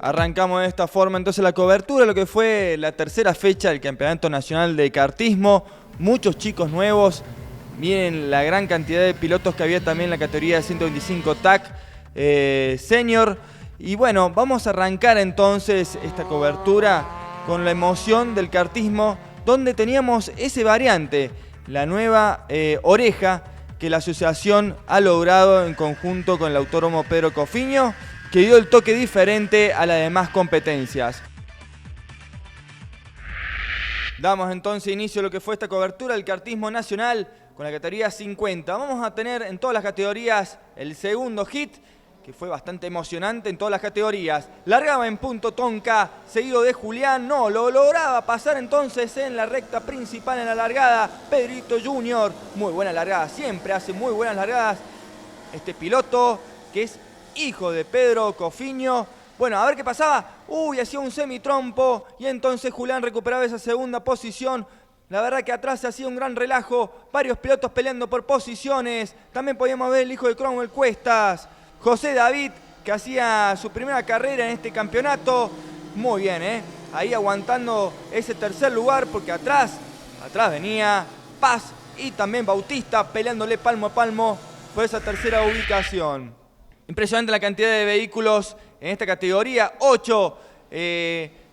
Arrancamos de esta forma entonces la cobertura, lo que fue la tercera fecha del Campeonato Nacional de Kartismo. Muchos chicos nuevos, miren la gran cantidad de pilotos que había también en la categoría de 125 TAC Senior. Y bueno, vamos a arrancar entonces esta cobertura con la emoción del kartismo, donde teníamos ese variante, la nueva oreja que la asociación ha logrado en conjunto con el Autódromo Pedro Cofiño, que dio el toque diferente a las demás competencias. Damos entonces inicio a lo que fue esta cobertura del kartismo nacional con la categoría 50. Vamos a tener en todas las categorías el segundo hit, que fue bastante emocionante en todas las categorías. Largaba en punto Tonka, seguido de Julián. No, lo lograba pasar entonces en la recta principal en la largada. Pedrito Junior, muy buena largada, siempre hace muy buenas largadas este piloto, que es hijo de Pedro Cofiño. Bueno, a ver qué pasaba. Hacía un semitrompo y entonces Julián recuperaba esa segunda posición. La verdad que atrás se hacía un gran relajo, varios pilotos peleando por posiciones. También podíamos ver el hijo de Cromwell Cuestas, José David, que hacía su primera carrera en este campeonato. Muy bien, ahí aguantando ese tercer lugar, porque atrás venía Paz y también Bautista peleándole palmo a palmo por esa tercera ubicación. Impresionante la cantidad de vehículos en esta categoría, 8.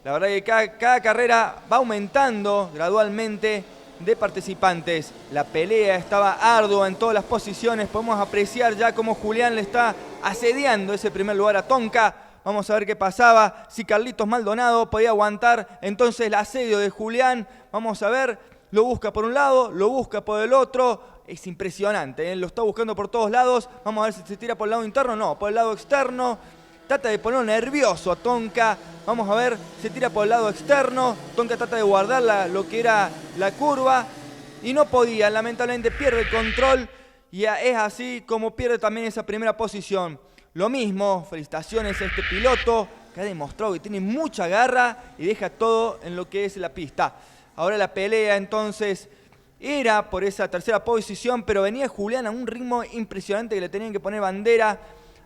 La verdad que cada carrera va aumentando gradualmente de participantes. La pelea estaba ardua en todas las posiciones. Podemos apreciar ya cómo Julián le está asediando ese primer lugar a Tonka. Vamos a ver qué pasaba, si Carlitos Maldonado podía aguantar entonces el asedio de Julián. Vamos a ver, lo busca por un lado, lo busca por el otro. Es impresionante, lo está buscando por todos lados. Vamos a ver si se tira por el lado interno. No, por el lado externo. Trata de ponerlo nervioso a Tonka. Vamos a ver, se tira por el lado externo. Tonka trata de guardar lo que era la curva. Y no podía, lamentablemente pierde el control. Y es así como pierde también esa primera posición. Lo mismo, felicitaciones a este piloto, que ha demostrado que tiene mucha garra y deja todo en lo que es la pista. Ahora la pelea entonces era por esa tercera posición, pero venía Julián a un ritmo impresionante que le tenían que poner bandera.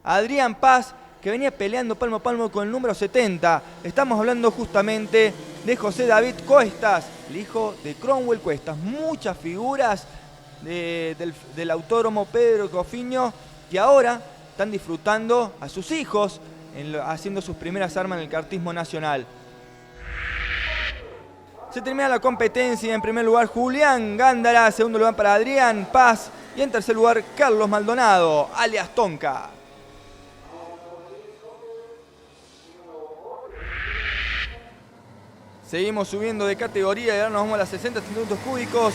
Adrián Paz, que venía peleando palmo a palmo con el número 70. Estamos hablando justamente de José David Cuestas, el hijo de Cromwell Cuestas. Muchas figuras del Autódromo Pedro Cofiño que ahora están disfrutando a sus hijos haciendo sus primeras armas en el kartismo nacional. Se termina la competencia. En primer lugar Julián Gándara, segundo lugar para Adrián Paz y en tercer lugar Carlos Maldonado, alias Tonka. Seguimos subiendo de categoría y ahora nos vamos a las 60 centímetros cúbicos,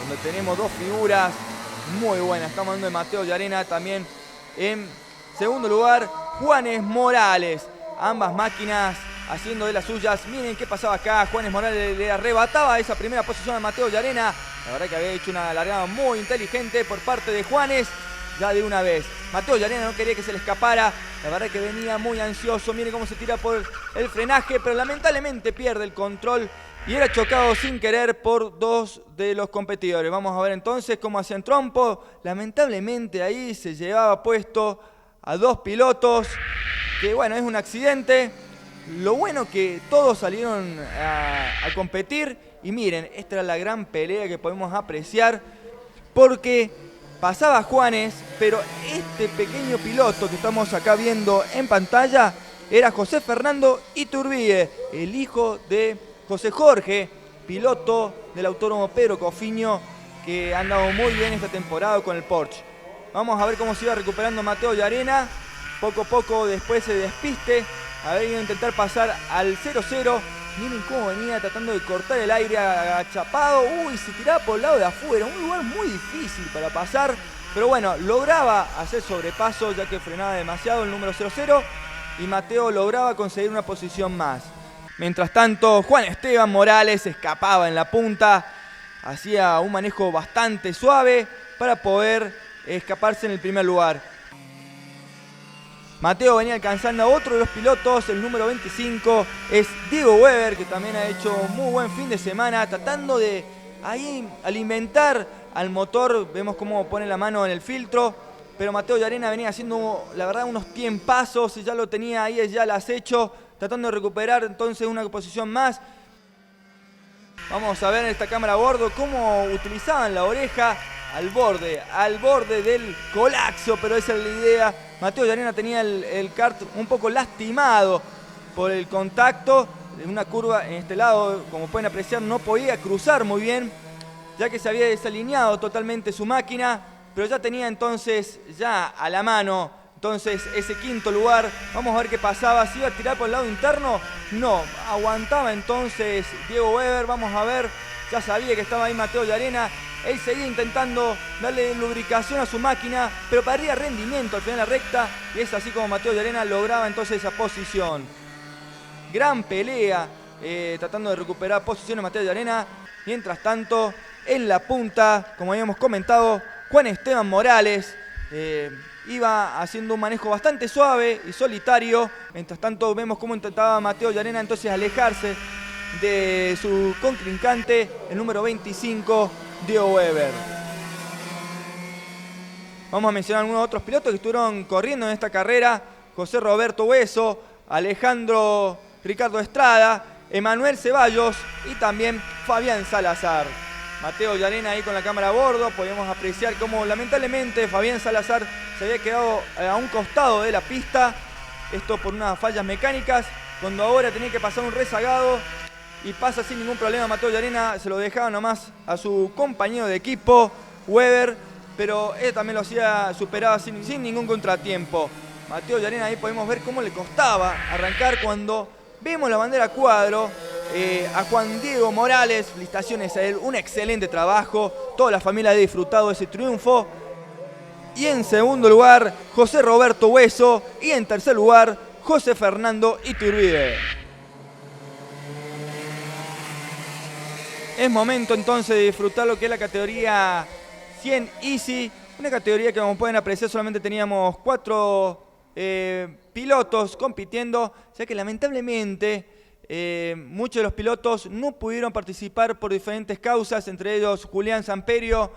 donde tenemos dos figuras muy buenas. Estamos hablando de Mateo Llarena, también en segundo lugar Juanes Morales. Ambas máquinas haciendo de las suyas. Miren qué pasaba acá. Juanes Morales le arrebataba esa primera posición a Mateo Llarena. La verdad que había hecho una largada muy inteligente por parte de Juanes. Ya de una vez. Mateo Llarena no quería que se le escapara. La verdad que venía muy ansioso. Miren cómo se tira por el frenaje, pero lamentablemente pierde el control y era chocado sin querer por dos de los competidores. Vamos a ver entonces cómo hacían trompo. Lamentablemente ahí se llevaba puesto a dos pilotos. Que bueno, es un accidente. Lo bueno que todos salieron a competir. Y miren, esta era la gran pelea que podemos apreciar. Porque pasaba Juanes, pero este pequeño piloto que estamos acá viendo en pantalla era José Fernando Iturbide, el hijo de José Jorge, piloto del Autódromo Pedro Cofiño, que ha andado muy bien esta temporada con el Porsche. Vamos a ver cómo se iba recuperando Mateo Llarena. Poco a poco después se despiste. A ver, iba a intentar pasar al 0-0. Miren cómo venía tratando de cortar el aire agachapado. Se tiraba por el lado de afuera. Un lugar muy difícil para pasar. Pero bueno, lograba hacer sobrepaso ya que frenaba demasiado el número 0-0. Y Mateo lograba conseguir una posición más. Mientras tanto, Juan Esteban Morales escapaba en la punta. Hacía un manejo bastante suave para poder escaparse en el primer lugar. Mateo venía alcanzando a otro de los pilotos, el número 25, es Diego Weber, que también ha hecho un muy buen fin de semana, tratando de ahí alimentar al motor. Vemos cómo pone la mano en el filtro, pero Mateo Llarena venía haciendo, la verdad, unos tiempazos, y ya lo tenía ahí ya al acecho. tratando de recuperar entonces una posición más. Vamos a ver en esta cámara a bordo cómo utilizaban la oreja al borde del colapso, pero esa es la idea. Mateo Llarena tenía el kart un poco lastimado por el contacto. En una curva en este lado, como pueden apreciar, no podía cruzar muy bien, ya que se había desalineado totalmente su máquina, pero ya tenía entonces ya a la mano entonces ese quinto lugar. Vamos a ver qué pasaba, si iba a tirar por el lado interno, no, aguantaba entonces Diego Weber. Vamos a ver, ya sabía que estaba ahí Mateo Llarena, él seguía intentando darle lubricación a su máquina, pero perdía rendimiento al final de la recta, y es así como Mateo Llarena lograba entonces esa posición. Gran pelea, tratando de recuperar posiciones Mateo Llarena. Mientras tanto, en la punta, como habíamos comentado, Juan Esteban Morales iba haciendo un manejo bastante suave y solitario. Mientras tanto, vemos cómo intentaba Mateo Llarena entonces alejarse de su contrincante, el número 25, Diego Weber. Vamos a mencionar algunos otros pilotos que estuvieron corriendo en esta carrera: José Roberto Hueso, Alejandro Ricardo Estrada, Emanuel Ceballos y también Fabián Salazar. Mateo Llarena ahí con la cámara a bordo, podemos apreciar cómo lamentablemente Fabián Salazar se había quedado a un costado de la pista, esto por unas fallas mecánicas, cuando ahora tenía que pasar un rezagado y pasa sin ningún problema. Mateo Llarena se lo dejaba nomás a su compañero de equipo, Weber, pero él también lo hacía, superaba sin ningún contratiempo. Mateo Llarena ahí podemos ver cómo le costaba arrancar cuando vemos la bandera cuadro. A Juan Diego Morales, felicitaciones a él, un excelente trabajo, toda la familia ha disfrutado de ese triunfo. Y en segundo lugar, José Roberto Hueso, y en tercer lugar, José Fernando Iturbide. Es momento entonces de disfrutar lo que es la categoría 100 Easy, una categoría que, como pueden apreciar, solamente teníamos 4 pilotos compitiendo, ya que lamentablemente muchos de los pilotos no pudieron participar por diferentes causas, entre ellos Julián Samperio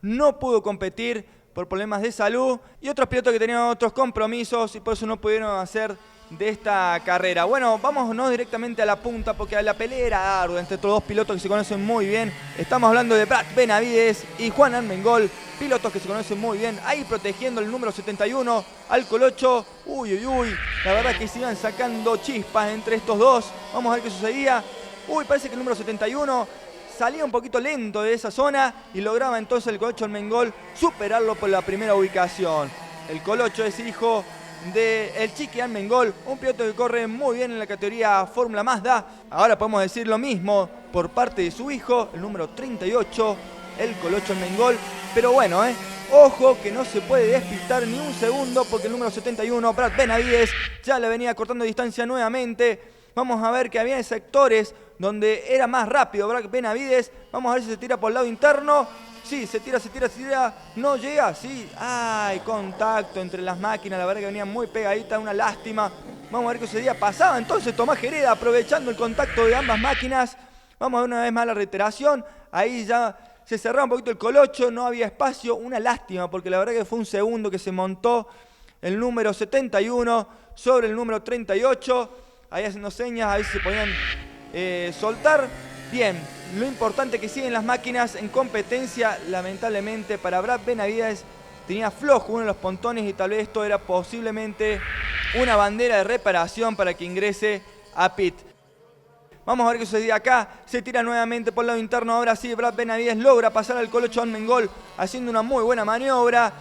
no pudo competir por problemas de salud, y otros pilotos que tenían otros compromisos y por eso no pudieron hacer de esta carrera. Bueno, vámonos directamente a la punta, porque la pelea era ardua entre estos dos pilotos que se conocen muy bien. Estamos hablando de Brad Benavides y Juan Armengol, pilotos que se conocen muy bien, ahí protegiendo el número 71 al Colocho. Uy, la verdad que se iban sacando chispas entre estos dos. Vamos a ver qué sucedía. Parece que el número 71 salía un poquito lento de esa zona y lograba entonces el Colocho Armengol superarlo por la primera ubicación. El Colocho es hijo del Chiqui Armengol, un piloto que corre muy bien en la categoría Fórmula Mazda. Ahora podemos decir lo mismo por parte de su hijo, el número 38, el Colocho Armengol. Pero bueno, ojo que no se puede despistar ni un segundo, porque el número 71, Brad Benavides, ya le venía cortando distancia nuevamente. Vamos a ver que había sectores donde era más rápido Brad Benavides. Vamos a ver si se tira por el lado interno. Sí, se tira, no llega, sí. ¡Ay! Contacto entre las máquinas, la verdad que venían muy pegaditas, una lástima. Vamos a ver qué sucedía. Pasaba entonces Tomás Jereda aprovechando el contacto de ambas máquinas. Vamos a ver una vez más la reiteración. Ahí ya se cerraba un poquito el Colocho, no había espacio, una lástima, porque la verdad que fue un segundo que se montó el número 71 sobre el número 38. Ahí haciendo señas, ahí se podían soltar. Bien, lo importante es que siguen las máquinas en competencia. Lamentablemente para Brad Benavides tenía flojo uno de los pontones y tal vez esto era posiblemente una bandera de reparación para que ingrese a pit. Vamos a ver qué sucedía acá. Se tira nuevamente por el lado interno. Ahora sí, Brad Benavides logra pasar al Colocho Armengol haciendo una muy buena maniobra.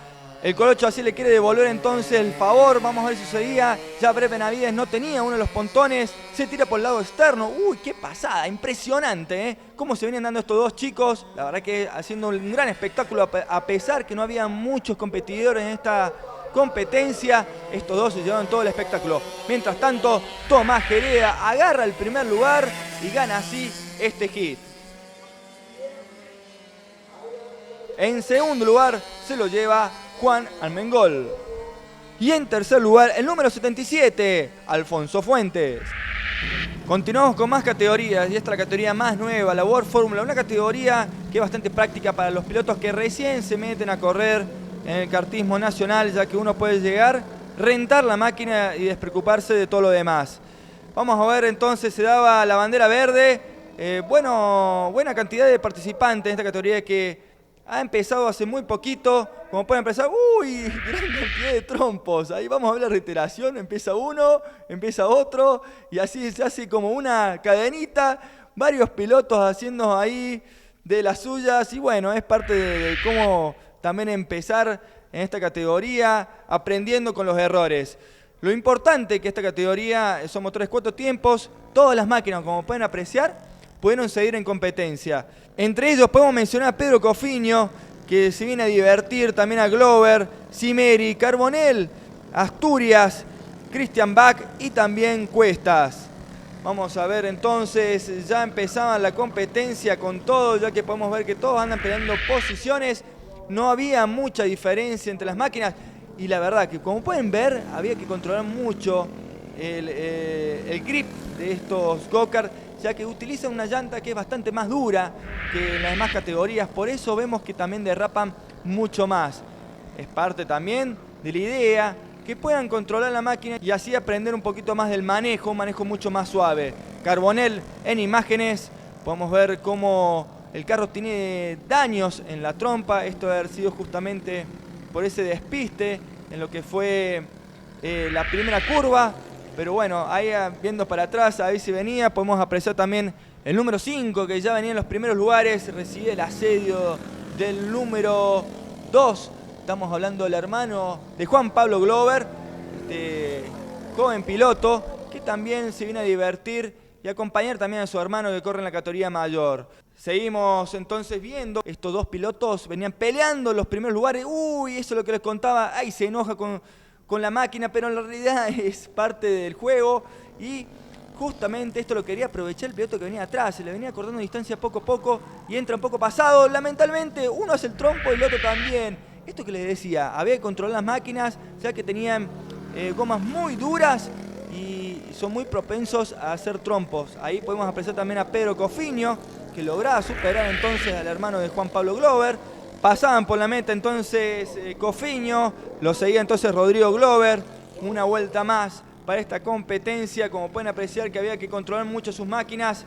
El Colocho así le quiere devolver entonces el favor. Vamos a ver si sucedía. Ya Brad Benavides no tenía uno de los pontones. Se tira por el lado externo. Uy, qué pasada. Impresionante, ¿eh? Cómo se venían dando estos dos chicos. La verdad que haciendo un gran espectáculo, a pesar que no había muchos competidores en esta competencia. Estos dos se llevaron todo el espectáculo. Mientras tanto, Tomás Jereda agarra el primer lugar y gana así este hit. En segundo lugar se lo lleva Juan Armengol. Y en tercer lugar, el número 77, Alfonso Fuentes. Continuamos con más categorías, y esta es la categoría más nueva, la World Fórmula, una categoría que es bastante práctica para los pilotos que recién se meten a correr en el kartismo nacional, ya que uno puede llegar, rentar la máquina y despreocuparse de todo lo demás. Vamos a ver entonces, se daba la bandera verde. Buena cantidad de participantes en esta categoría que ha empezado hace muy poquito. Como pueden empezar, gran cantidad de trompos. Ahí vamos a ver la reiteración, empieza uno, empieza otro, y así se hace como una cadenita. Varios pilotos haciendo ahí de las suyas, y bueno, es parte de cómo también empezar en esta categoría, aprendiendo con los errores. Lo importante que esta categoría son motores 4 tiempos, todas las máquinas, como pueden apreciar, pudieron seguir en competencia. Entre ellos podemos mencionar a Pedro Cofinio, que se viene a divertir, también a Glover, Cimeri, Carbonell, Asturias, Christian Bach y también Cuestas. Vamos a ver entonces, ya empezaba la competencia con todo, ya que podemos ver que todos andan peleando posiciones. No había mucha diferencia entre las máquinas y la verdad que, como pueden ver, había que controlar mucho el grip de estos go-kart, ya que utilizan una llanta que es bastante más dura que en las demás categorías. Por eso vemos que también derrapan mucho más. Es parte también de la idea que puedan controlar la máquina y así aprender un poquito más del manejo, un manejo mucho más suave. Carbonell en imágenes, podemos ver cómo el carro tiene daños en la trompa. Esto debe haber sido justamente por ese despiste en lo que fue la primera curva. Pero bueno, ahí viendo para atrás, ahí se venía, podemos apreciar también el número 5, que ya venía en los primeros lugares, recibe el asedio del número 2. Estamos hablando del hermano de Juan Pablo Glover, este joven piloto que también se viene a divertir y acompañar también a su hermano que corre en la categoría mayor. Seguimos entonces viendo, estos dos pilotos venían peleando los primeros lugares. Eso es lo que les contaba, ahí se enoja con la máquina, pero en la realidad es parte del juego y justamente esto lo quería aprovechar el piloto que venía atrás, se le venía cortando distancia poco a poco y entra un poco pasado. Lamentablemente uno hace el trompo y el otro también. Esto que les decía, había que controlar las máquinas, ya que tenían gomas muy duras y son muy propensos a hacer trompos. Ahí podemos apreciar también a Pedro Cofinio, que lograba superar entonces al hermano de Juan Pablo Glover. Pasaban por la meta entonces Cofinio, lo seguía entonces Rodrigo Glover. Una vuelta más para esta competencia, como pueden apreciar que había que controlar mucho sus máquinas,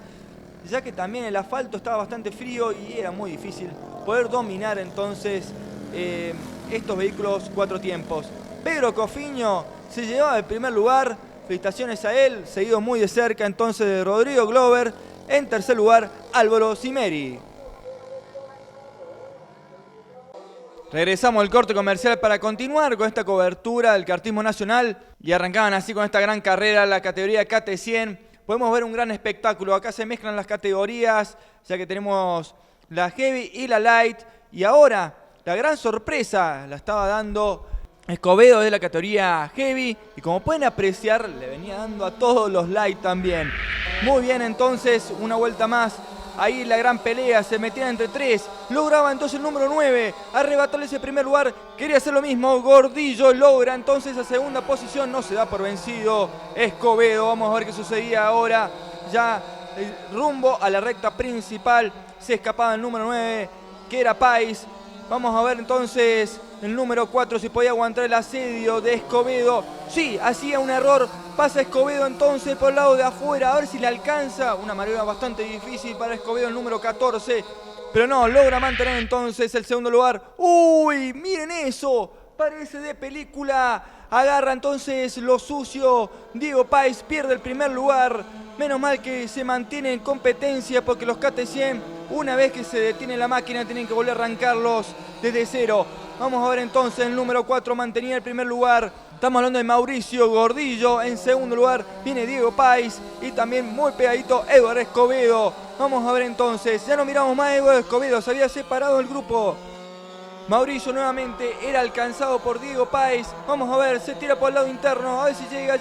ya que también el asfalto estaba bastante frío y era muy difícil poder dominar entonces estos vehículos 4 tiempos. Pedro Cofinio se llevaba el primer lugar, felicitaciones a él, seguido muy de cerca entonces de Rodrigo Glover. En tercer lugar, Álvaro Cimeri. Regresamos al corte comercial para continuar con esta cobertura del kartismo nacional y arrancaban así con esta gran carrera, la categoría KT100. Podemos ver un gran espectáculo, acá se mezclan las categorías, ya que tenemos la Heavy y la Light, y ahora la gran sorpresa la estaba dando Escobedo de la categoría Heavy, y como pueden apreciar le venía dando a todos los Light también. Muy bien entonces, una vuelta más. Ahí la gran pelea, se metían entre tres. Lograba entonces el número 9 arrebatarle ese primer lugar. Quería hacer lo mismo. Gordillo logra entonces esa segunda posición. No se da por vencido Escobedo. Vamos a ver qué sucedía ahora. Ya rumbo a la recta principal. Se escapaba el número 9, que era Pais. Vamos a ver entonces el número 4 si podía aguantar el asedio de Escobedo. Sí, hacía un error. Pasa Escobedo entonces por el lado de afuera. A ver si le alcanza. Una maniobra bastante difícil para Escobedo, el número 14. Pero no, logra mantener entonces el segundo lugar. ¡Uy! Miren eso. Parece de película. Agarra entonces lo sucio. Diego Pais pierde el primer lugar. Menos mal que se mantiene en competencia porque los KT100, una vez que se detiene la máquina, tienen que volver a arrancarlos desde cero. Vamos a ver entonces el número 4 mantenía el primer lugar. Estamos hablando de Mauricio Gordillo. En segundo lugar viene Diego Pais y también muy pegadito Eduardo Escobedo. Vamos a ver entonces. Ya no miramos más a Eduardo Escobedo. Se había separado el grupo. Mauricio nuevamente era alcanzado por Diego Pais. Vamos a ver, se tira por el lado interno. A ver si llega.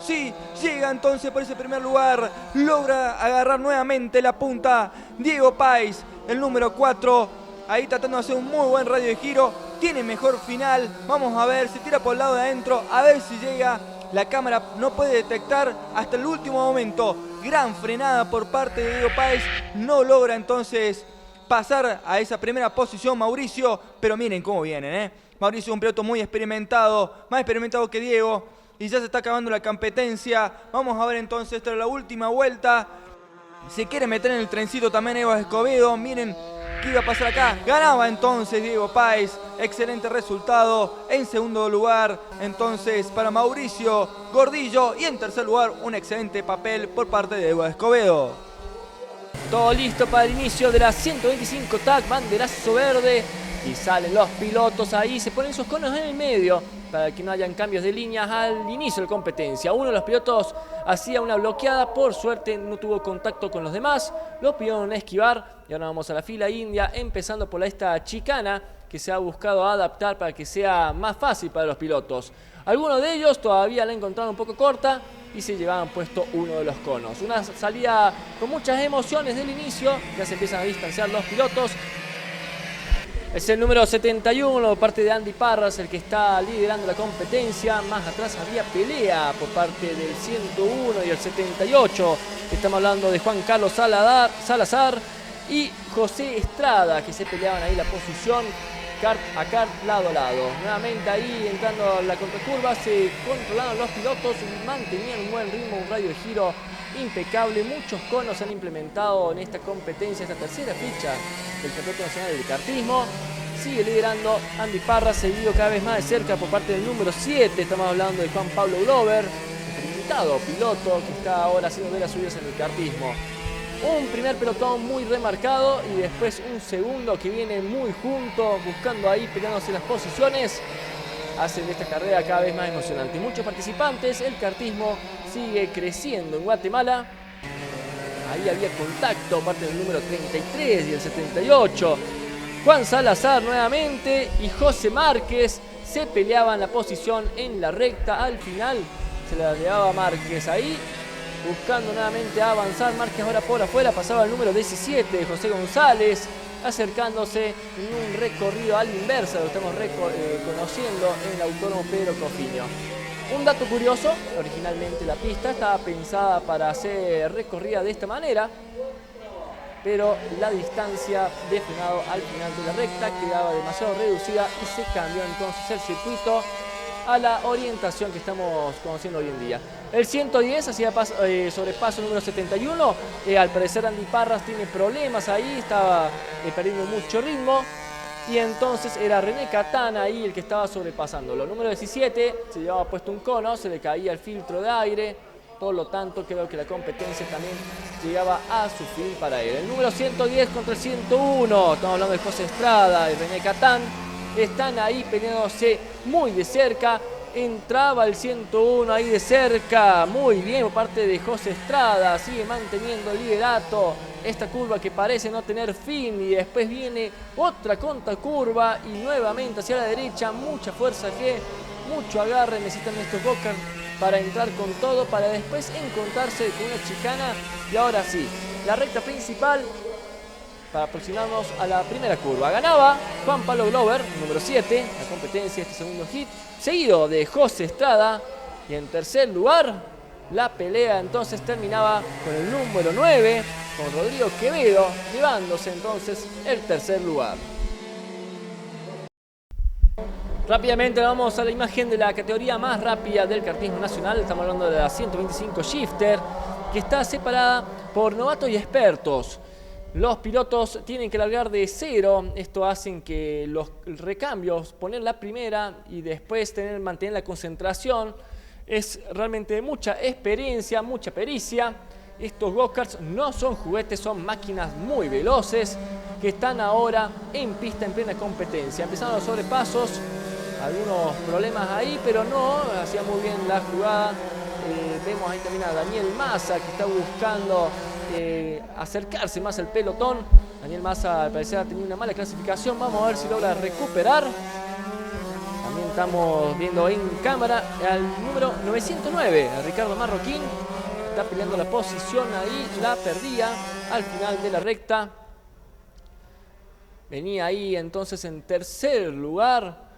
Sí, llega entonces por ese primer lugar. Logra agarrar nuevamente la punta. Diego Pais, el número 4. Ahí tratando de hacer un muy buen radio de giro. Tiene mejor final. Vamos a ver, se tira por el lado de adentro. A ver si llega. La cámara no puede detectar hasta el último momento. Gran frenada por parte de Diego Pais. No logra entonces pasar a esa primera posición Mauricio. Pero miren cómo vienen, Mauricio es un piloto muy experimentado. Más experimentado que Diego. y ya se está acabando la competencia. Vamos a ver entonces, esta es la última vuelta. Se quiere meter en el trencito también Evo Escobedo. Miren qué iba a pasar acá. Ganaba entonces Diego Páez. Excelente resultado. En segundo lugar, entonces, para Mauricio Gordillo. Y en tercer lugar, un excelente papel por parte de Evo Escobedo. Todo listo para el inicio de la 125 TAC. Banderazo verde. Y salen los pilotos ahí. Se ponen sus conos en el medio para que no hayan cambios de líneas al inicio de la competencia. Uno de los pilotos hacía una bloqueada, por suerte no tuvo contacto con los demás, lo pidieron esquivar y ahora vamos a la fila india, empezando por esta chicana que se ha buscado adaptar para que sea más fácil para los pilotos. Algunos de ellos todavía la encontraron un poco corta y se llevaban puesto uno de los conos. Una salida con muchas emociones del inicio, ya se empiezan a distanciar los pilotos. Es el número 71 por parte de Andy Parras el que está liderando la competencia. Más atrás había pelea por parte del 101 y el 78. Estamos hablando de Juan Carlos Salazar y José Estrada, que se peleaban ahí la posición kart a kart, lado a lado. Nuevamente ahí entrando a la contracurva, se controlaron los pilotos, mantenían un buen ritmo, un radio de giro impecable. Muchos conos se han implementado en esta competencia, esta tercera fecha del Campeonato Nacional del Kartismo. Sigue liderando Andy Parra, seguido cada vez más de cerca por parte del número 7. Estamos hablando de Juan Pablo Glover, experimentado piloto que está ahora haciendo de las suyas en el kartismo. Un primer pelotón muy remarcado y después un segundo que viene muy junto, buscando ahí, peleándose las posiciones. Hacen de esta carrera cada vez más emocionante. Muchos participantes, el kartismo sigue creciendo en Guatemala. Ahí había contacto, parte del número 33 y el 78. Juan Salazar nuevamente y José Márquez se peleaban la posición en la recta. Al final se la llevaba Márquez ahí, buscando nuevamente avanzar. Márquez ahora por afuera, pasaba el número 17, José González, acercándose en un recorrido a la inversa, lo estamos conociendo en el Autódromo Pedro Cofiño. Un dato curioso, originalmente la pista estaba pensada para ser recorrida de esta manera, pero la distancia de frenado al final de la recta quedaba demasiado reducida y se cambió entonces el circuito a la orientación que estamos conociendo hoy en día. El 110 hacía sobrepaso número 71, al parecer Andy Parras tiene problemas ahí, estaba perdiendo mucho ritmo y entonces era René Catán ahí el que estaba sobrepasándolo. Número 17 se llevaba puesto un cono, se le caía el filtro de aire, por lo tanto creo que la competencia también llegaba a su fin para él. El número 110 contra el 101, estamos hablando de José Estrada y René Catán. Están ahí peleándose muy de cerca. Entraba el 101 ahí de cerca. Muy bien por parte de José Estrada. Sigue manteniendo el liderato. Esta curva que parece no tener fin. Y después viene otra contracurva. Y nuevamente hacia la derecha. Mucha fuerza G. Mucho agarre necesitan estos go-karts para entrar con todo. Para después encontrarse con una chicana. Y ahora sí, la recta principal, para aproximarnos a la primera curva. Ganaba Juan Pablo Glover, número 7, la competencia, este segundo hit, seguido de José Estrada. Y en tercer lugar, la pelea entonces terminaba con el número 9, con Rodrigo Quevedo, llevándose entonces el tercer lugar. Rápidamente vamos a la imagen de la categoría más rápida del kartismo nacional. Estamos hablando de la 125 Shifter, que está separada por novatos y expertos. Los pilotos tienen que largar de cero. Esto hace que los recambios, poner la primera y después mantener la concentración, es realmente de mucha experiencia, mucha pericia. Estos go-karts no son juguetes, son máquinas muy veloces que están ahora en pista en plena competencia. Empezaron los sobrepasos, algunos problemas ahí, pero no, hacía muy bien la jugada. Vemos ahí también a Daniel Massa, que está buscando acercarse más al pelotón. Daniel Massa al parecer ha tenido una mala clasificación. Vamos a ver si logra recuperar. También estamos viendo en cámara al número 909, a Ricardo Marroquín. Está peleando la posición ahí, la perdía al final de la recta. Venía ahí entonces en tercer lugar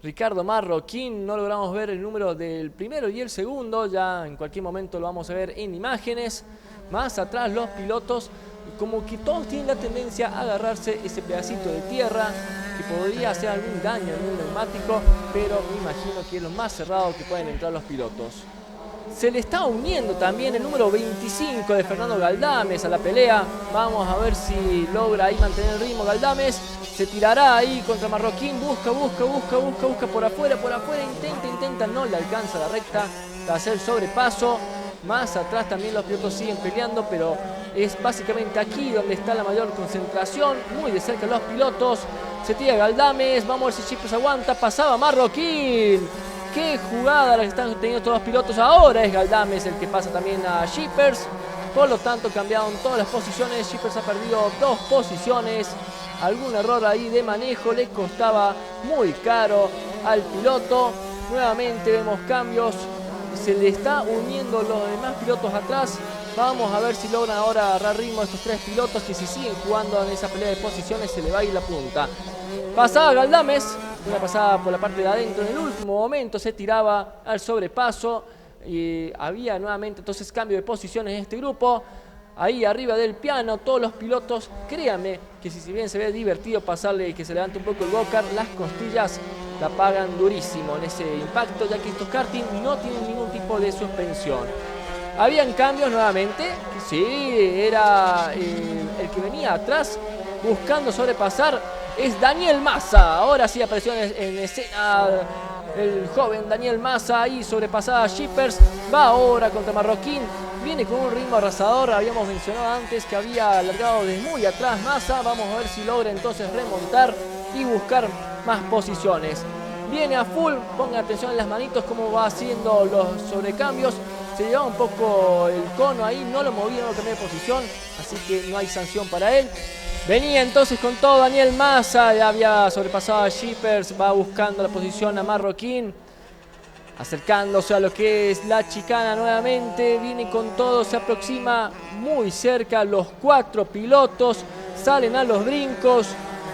Ricardo Marroquín. No logramos ver el número del primero y el segundo, ya en cualquier momento lo vamos a ver en imágenes. Más atrás los pilotos, como que todos tienen la tendencia a agarrarse ese pedacito de tierra que que podría hacer algún daño en el neumático, pero me imagino que es lo más cerrado que pueden entrar los pilotos. Se le está uniendo también el número 25 de Fernando Galdames a la pelea. Vamos a ver si logra ahí mantener el ritmo Galdames. Se tirará ahí contra Marroquín. Busca por afuera. Intenta, no le alcanza la recta para hacer sobrepaso. Más atrás también los pilotos siguen peleando, pero es básicamente aquí donde está la mayor concentración. Muy de cerca los pilotos. Se tira Galdames. Vamos a ver si Shippers aguanta. Pasaba Marroquín. Qué jugada la que están teniendo todos los pilotos. Ahora es Galdames el que pasa también a Shippers. Por lo tanto cambiaron todas las posiciones. Shippers ha perdido 2 posiciones. Algún error ahí de manejo le costaba muy caro al piloto. Nuevamente vemos cambios. Se le está uniendo los demás pilotos atrás. Vamos a ver si logran ahora agarrar ritmo a estos 3 pilotos, que si siguen jugando en esa pelea de posiciones se le va a ir la punta. Pasaba Galdames, una pasada por la parte de adentro. En el último momento se tiraba al sobrepaso y había nuevamente entonces cambio de posiciones en este grupo. Ahí arriba del piano todos los pilotos, créanme que si bien se ve divertido pasarle y que se levante un poco el go-kart, las costillas la pagan durísimo en ese impacto, ya que estos karting no tienen ningún tipo de suspensión. Habían cambios nuevamente, sí, era el que venía atrás buscando sobrepasar, es Daniel Massa. Ahora sí apareció en escena el joven Daniel Massa, ahí sobrepasada a Shippers, va ahora contra Marroquín, viene con un ritmo arrasador. Habíamos mencionado antes que había alargado desde muy atrás Massa. Vamos a ver si logra entonces remontar y buscar más posiciones. Viene a full, pongan atención en las manitos cómo va haciendo los sobrecambios. Se llevaba un poco el cono ahí, no lo movía, no lo cambió de posición, así que no hay sanción para él. Venía entonces con todo Daniel Massa, ya había sobrepasado a Shippers, va buscando la posición a Marroquín, acercándose a lo que es la chicana nuevamente, viene con todo, se aproxima muy cerca. Los 4 pilotos salen a los brincos,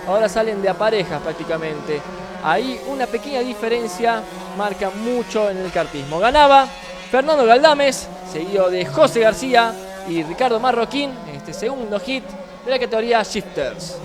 ahora salen de a parejas prácticamente. Ahí una pequeña diferencia marca mucho en el kartismo. Ganaba Fernando Galdames, seguido de José García y Ricardo Marroquín en este segundo hit de la categoría Shifters.